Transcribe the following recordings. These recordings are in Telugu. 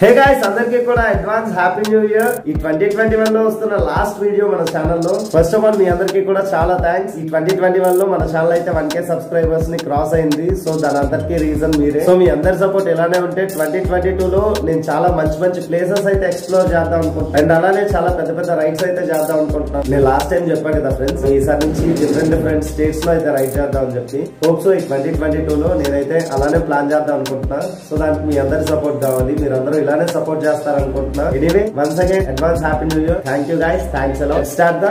హే గైస్, అందరికీ కూడా అడ్వాన్స్ హ్యాపీ న్యూ ఇయర్. ఈ 2021 లో వస్తున్న లాస్ట్ వీడియో మన ఛానల్ లో. ఫస్ట్ ఆఫ్ ఆల్ మీ అందరికీ కూడా చాలా థ్యాంక్స్. ఈ 2021 లో మన ఛానల్ అయితే 1K సబ్స్క్రైబర్స్ ని క్రాస్ అయింది. సో దాని అందరికీ రీజన్ మీరే. సో మీ అందరి సపోర్ట్ ఇలానే ఉంటే 2022 లో నేను చాలా మంచి మంచి ప్లేసెస్ అయితే ఎక్స్ప్లోర్ చేద్దాం అనుకుంటున్నాను. అండ్ అలానే చాలా పెద్ద పెద్ద రైడ్స్ అయితే చేద్దాం అనుకుంటున్నాను. నేను లాస్ట్ టైం చెప్పాను కదా ఫ్రెండ్స్, ఈసారి నుంచి డిఫరెంట్ స్టేట్స్ లో అయితే రైడ్ చేద్దాం అని చెప్పి. హోప్ సో ఈ 2022 లో నేనైతే అలానే ప్లాన్ చేద్దాం అనుకుంటున్నా. సో దానికి మీ అందరి సపోర్ట్ కావాలి. మీరు అందరూ ఇలానే సపోర్ట్ చేస్తారనుకుంటున్నా. Anyway, once again advance happy new year. Thank you guys, thanks అలా. Start the.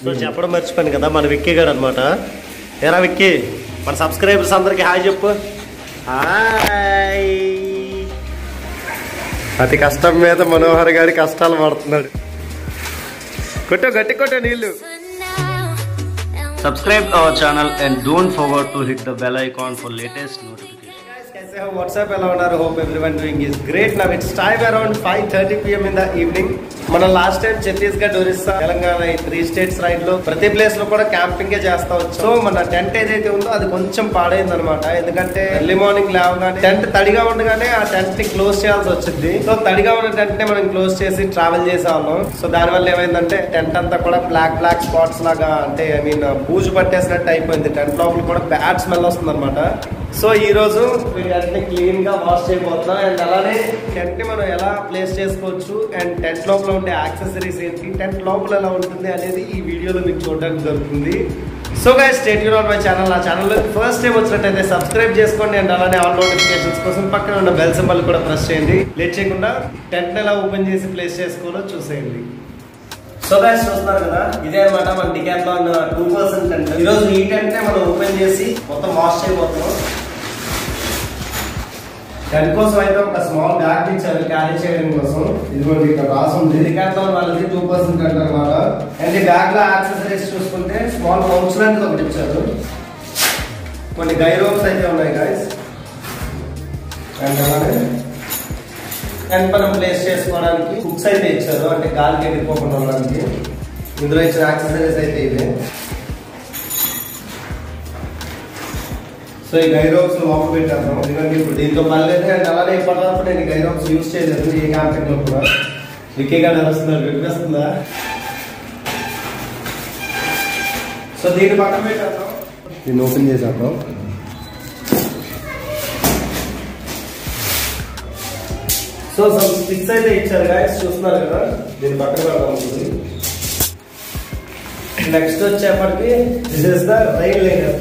సో చెప్పడం మర్చిపోయాను కదా, మన విక్కీ గారు అనమాట. ఏరా విక్కీ, మన సబ్స్క్రైబర్స్ అందరికి హాయ్ చెప్పు. హాయ్. అతి కష్టం మీద మనోహర్ గారి కష్టాలు పడుతున్నాడు. కొట్టు గట్టి కొట్టు నీళ్ళు. Subscribe our channel and don't forget to hit the bell icon for latest notifications. WhatsApp ఎలా ఉన్నారు? Hope everyone doing is great. Now it's time around 5:30 PM in the evening. మనం లాస్ట్ టైం ఛత్తీస్గఢ్, ఒరిస్సా, తెలంగాణ ఈ 3 స్టేట్స్ రైడ్ లో ప్రతి ప్లేస్ లో కూడా క్యాంపింగ్ చేస్తా వచ్చాం. సో మన టెంట్ ఏదైతే ఉందో అది కొంచెం పాడైంది అనమాట. ఎందుకంటే ఎర్లీ మార్నింగ్ లేవగానే టెంట్ తడిగా ఉండగానే ఆ టెంట్ ని క్లోజ్ చేయాల్సి వచ్చింది. సో తడిగా ఉన్న టెంట్ ని మనం క్లోజ్ చేసి ట్రావెల్ చేసేవాళ్ళం. సో దాని వల్ల ఏమైందంటే టెంట్ అంతా కూడా బ్లాక్ స్పాట్స్ లాగా, అంటే ఐ మీన్ బూజు పట్టేసినట్టు అయిపోయింది. టెంట్ లోపల కూడా బ్యాడ్ స్మెల్ వస్తుంది అనమాట. సో ఈ రోజు టెంట్ ని క్లీన్ గా వాష్ చేయబోతున్నాం. అండ్ అలానే టెంట్ ని మనం ఎలా ప్లేస్ చేసుకోవచ్చు అండ్ టెంట్ లోపల ఉండే యాక్సెసరీస్ ఏంటి, టెంట్ లోపల ఎలా ఉంటుంది అనేది ఈ వీడియోలో మీకు చూడడానికి దొరుకుతుంది. So guys, stay tune on my channel. నా ఛానల్లో ఫస్ట్ టైం వచ్చినట్టయితే సబ్స్క్రైబ్ చేసుకోండి. అండ్ అలానే ఆల్ నోటిఫికేషన్స్ కోసం పక్కన ఉన్న బెల్ సింబల్ కూడా ప్రెస్ చేయండి. లేట్ చేయకుండా టెంట్ ఎలా ఓపెన్ చేసి ప్లేస్ చేసుకోవాలో చూసేయండి. సో గైస్, చూస్తున్నారు కదా, ఇదే అనమాట మన డికాథ్లాన్ 2% టెంట్. ఈరోజు ఈ టెంట్ నే మనం ఓపెన్ చేసి మొత్తం వాష్ చేయబోతున్నాం. టెంట్ కోసం అయితే ఒక స్మాల్ బ్యాగ్ ఇచ్చారు క్యారీ చేయడం కోసం. ఇదిగోండి ఇక్కడ రాసి ఉంది, డికాథ్లాన్ వాళ్ళది 2% టెంట్ అనమాట. అండ్ ఈ బ్యాగ్ లో యాక్సెసరీస్ చూసుకుంటే స్మాల్ పౌచ్ లాంటిది ఒకటి ఇచ్చారు. కొన్ని గై రోప్స్ అయితే ఉన్నాయి గైస్. అండ్ అలానే టెంట్ మనం ప్లేస్ చేసుకోవడానికి హుక్స్ అయితే ఇచ్చారు, అంటే గాలికి ఎగిరిపోకుండా ఉండడానికి. ఇందులో ఇచ్చిన యాక్సెసరీస్ అయితే ఇవే. సో ఈ గై రోప్స్ లోపల పెట్టాను, ఎందుకంటే ఇప్పుడు దీంతో పని లేదు. అండ్ అలానే ఇప్పటివరకు నేను గై రోప్స్ యూజ్ చేయలేదు ఏ క్యాంపింగ్ లో కూడా. విక్కీగా నడుస్తున్నారు, వినిపిస్తుందా? సో దీన్ని పక్కన పెట్టాను, దీన్ని ఓపెన్ చేశాను. సో సమ్ స్టిక్స్ అయితే ఇచ్చారు గైస్, చూస్తున్నారు కదా. దీన్ని పక్కన పెడతాం. నెక్స్ట్ వచ్చేప్పటికి this is the rail liner.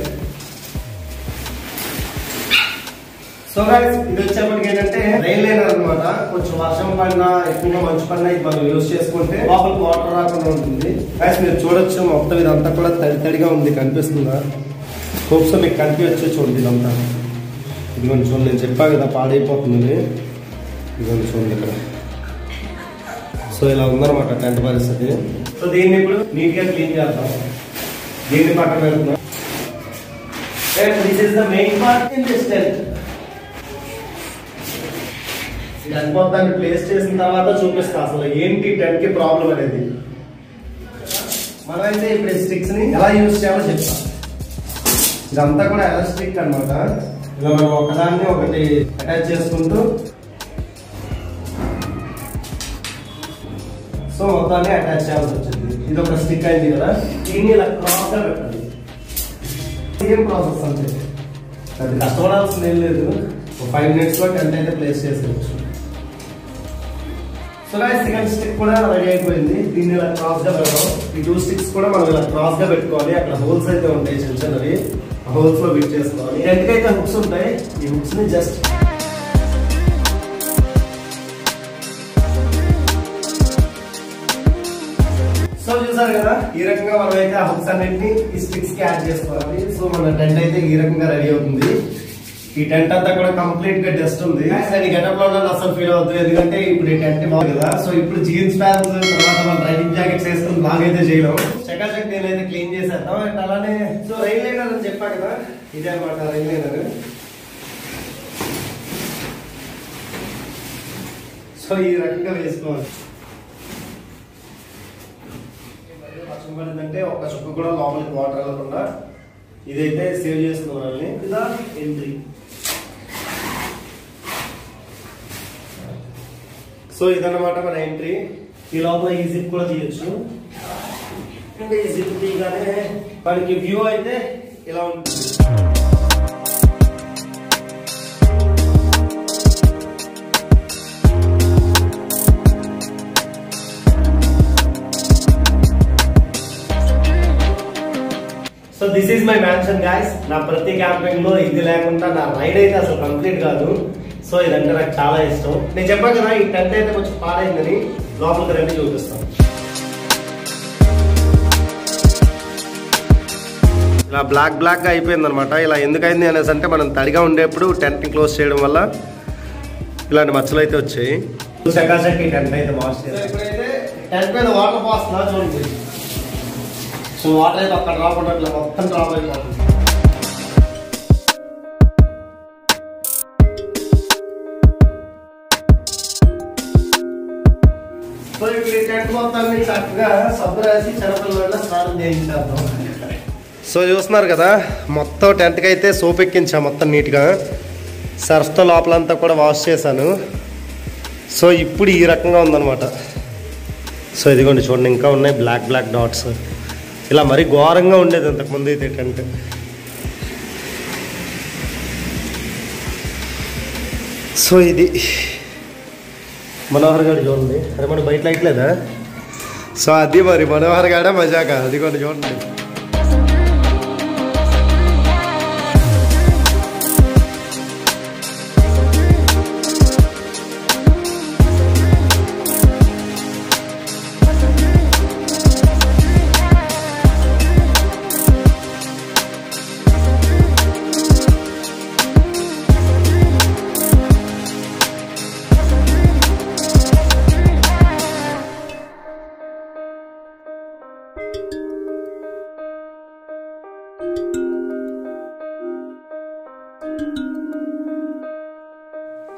So guys, ఇది వచ్చేప్పటికి ఏంటంటే రైల్ లైనర్ అనమాట. కొంచెం వర్షం పడినా, ఎక్కువగా మంచు పడినా ఇది మనం యూజ్ చేసుకుంటే లోపలికి వాటర్ రాకుండా ఉంటుంది. గైస్ మీరు చూడొచ్చు, మొత్తం ఇదంతా కూడా తడిగా ఉంది, కనిపిస్తుందా? హోప్స్ మీకు కనిపించచ్చు. చూడండి ఇదంతా. ఇదిగోండి చూడండి, నేను చెప్పా కదా పాడైపోతుంది. ఇదిగోండి చూడండి ఇక్కడ. సో ఇలా ఉందన్నమాట టెంట్ పరిస్థితి. సో దీన్ని ఇప్పుడు నీట్ గా క్లీన్ చేద్దాం. దీన్ని పక్కన పెడుతున్నాం. This is the main part in this tent. Tent మొత్తాన్ని ప్లేస్ చేసిన తర్వాత చూపిస్తా అసలు ఏంటి టెంట్ కి ప్రాబ్లం అనేది. మనమైతే ఇప్పుడు స్టిక్స్ ని ఎలా యూజ్ చేయాలో చెప్తాం. ఇదంతా కూడా ఎలాస్టిక్ అనమాట. ఇలా మనం ఒకదాన్ని ఒకటి అటాచ్ చేసుకుంటూ సో మొత్తాన్ని అటాచ్ చేయాల్సి వచ్చింది. ఇది ఒక స్టిక్ అయింది కదా, దీన్ని ఇలా క్రాస్ గా పెట్టాలి. సేమ్ ప్రాసెస్ అంతే, అది కష్టపడాల్సింది ఏం లేదు. 5 minutes లో టెంట్ అయితే ప్లేస్ చేసుకోవచ్చు. సో గైస్, సెకండ్ స్టిక్ కూడా రెడీ అయిపోయింది. దీన్ని ఇలా క్రాస్ గా పెడతాం. ఈ 2 స్టిక్స్ కూడా మనం ఇలా క్రాస్ గా పెట్టుకోవాలి. అక్కడ హోల్స్ అయితే ఉంటాయి చిన్న చిన్నవి, ఆ హోల్స్ లో ఫిట్ చేసుకోవాలి. టెంట్ అయితే హుక్స్ ఉంటాయి. ఈ హుక్స్ ని జస్ట్ సో చూసారు కదా, ఈ రకంగా మనం అయితే ఆ హుక్స్ అన్నింటినీ ఈ స్టిక్స్ కి యాడ్ చేసుకోవాలి. సో మన టెంట్ అయితే ఈ రకంగా రెడీ అవుతుంది. ఈ టెంట్ అంతా కూడా కంప్లీట్ గా డస్ట్ ఉంది. ఈ గెటప్ లో అసలు ఫీల్ అవుతుంది, ఎందుకంటే ఇప్పుడు ఈ టెంట్ బాగుంది కదా. సో ఇప్పుడు జీన్స్ ప్యాంట్స్ తర్వాత మన రైడింగ్ జాకెట్స్ వేసుకుని బాగైతే చేయలేము. చకాచక్ నేనైతే క్లీన్ చేసేద్దాం. అండ్ అలానే సో రైల్ లైనర్ అని చెప్పా కదా, ఇదే అనమాట రైల్ లైనర్. సో ఈ రకంగా వేసుకోవాలి. వర్షం పడిందంటే ఒక చుక్క కూడా లోపలికి వాటర్ వెళ్ళకుండా ఇదైతే సేవ్ చేస్తుంది మనల్ని. ఇదా ఎంట్రీ. సో ఇదన్నమాట మన ఎంట్రీ. ఈ లోపల ఈ జిప్ కూడా తీయచ్చు. ఈ జిప్ తీయగానే మనకి వ్యూ అయితే ఇలా ఉంటుంది. So this is my mansion guys. నా ప్రతి క్యాంపింగ్ లో ఇది లేకుండా నా రైడ్ అయితే అసలు కంప్లీట్ కాదు. సో ఇదంటే నాకు చాలా ఇష్టం. నేను చెప్పాను కదా ఈ టెంట్ అయితే కొంచెం పాడైందని, లోపలికి రండి చూపిస్తాను. ఇలా బ్లాక్ గా అయిపోయింది అనమాట. ఇలా ఎందుకైంది అనేసి అంటే మనం తడిగా ఉండేప్పుడు టెంట్ క్లోజ్ చేయడం వల్ల ఇలాంటి మచ్చలు అయితే వచ్చాయి. చకాచకి టెంట్ అయితే వాష్ చేస్తాం. ఇప్పుడైతే టెంట్ మీద వాటర్ పోస్తున్నా చూడండి. సో వాటర్ అయితే అక్కడ డ్రాప్ ఉండట్లే, మొత్తం డ్రాప్ అయిపోతుంది. సో ఇప్పుడు ఈ టెంట్ మొత్తాన్ని చక్కగా సబ్బు రాసి చెనపల్లి స్నానం చేయించేద్దాం. సో చూస్తున్నారు కదా, మొత్తం టెంట్కి అయితే సోప్ ఎక్కించా మొత్తం నీట్గా. సర్ఫ్తో లోపలంతా కూడా వాష్ చేశాను. సో ఇప్పుడు ఈ రకంగా ఉందన్నమాట. సో ఇదిగోండి చూడండి, ఇంకా ఉన్నాయి బ్లాక్ డాట్స్. ఇలా మరీ ఘోరంగా ఉండేది అంతకుముందు అయితే టెంట్. సో ఇది మనోహర్ గారు చూడండి. అరే మనం బయట లైట్లేదా? సో అది మరి మనోహర్ గాడ మజాక. అది కూడా చూడండి.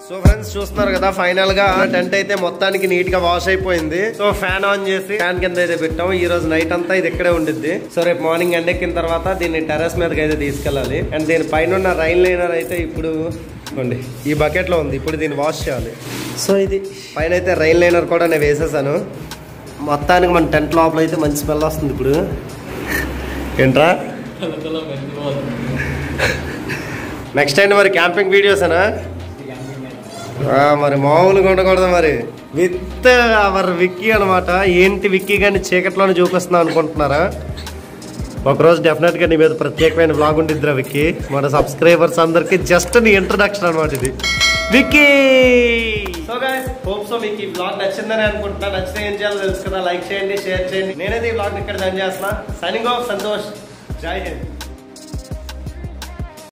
సో ఫ్రెండ్స్ చూస్తున్నారు కదా, ఫైనల్ గా టెంట్ అయితే మొత్తానికి నీట్ గా వాష్ అయిపోయింది. సో ఫ్యాన్ ఆన్ చేసి ఫ్యాన్ కింద అయితే పెట్టాం. ఈ రోజు నైట్ అంతా ఇది ఇక్కడే ఉండిద్ది. సో రేపు మార్నింగ్ ఎండెక్కిన తర్వాత దీన్ని టెర్రస్ మీదకి అయితే తీసుకెళ్ళాలి. అండ్ దీని పైన ఉన్న రైన్ లైనర్ అయితే ఇప్పుడు ఈ బకెట్ లో ఉంది. ఇప్పుడు దీన్ని వాష్ చేయాలి. సో ఇది పైన అయితే రైన్ లైనర్ కూడా నేను వేసేసాను. మొత్తానికి మన టెంట్ లోపల అయితే మంచి స్మెల్ వస్తుంది. ఇప్పుడు ఏంట్రా నెక్స్ట్ టైం మరి క్యాంపింగ్ వీడియోసేనా? మరి మామూలుగా ఉండకూడదు మరి. విత్ అవర్ విక్కీ అనమాట. ఏంటి విక్కీ గాని చీకట్లోనే చూపిస్తున్నాం అనుకుంటున్నారా? ఒకరోజు డెఫినెట్ గా నీ మీద ప్రత్యేకమైన బ్లాగ్ ఉండిద్దిరా విక్కీ. మన సబ్స్క్రైబర్స్ అందరికి జస్ట్ నీ ఇంట్రడక్షన్ అనమాట ఇది, Vicky. So guys, hope so మీకు ఈ బ్లాగ్ నచ్చిందని అనుకుంటున్నా. నచ్చితే ఏం చేయాలో తెలుసు కదా, లైక్ చేయండి, షేర్ చేయండి. నేనైతే ఈ బ్లాగ్ ఇక్కడ డన్ చేస్తున్నా. Signing off, Santosh. జై హింద్.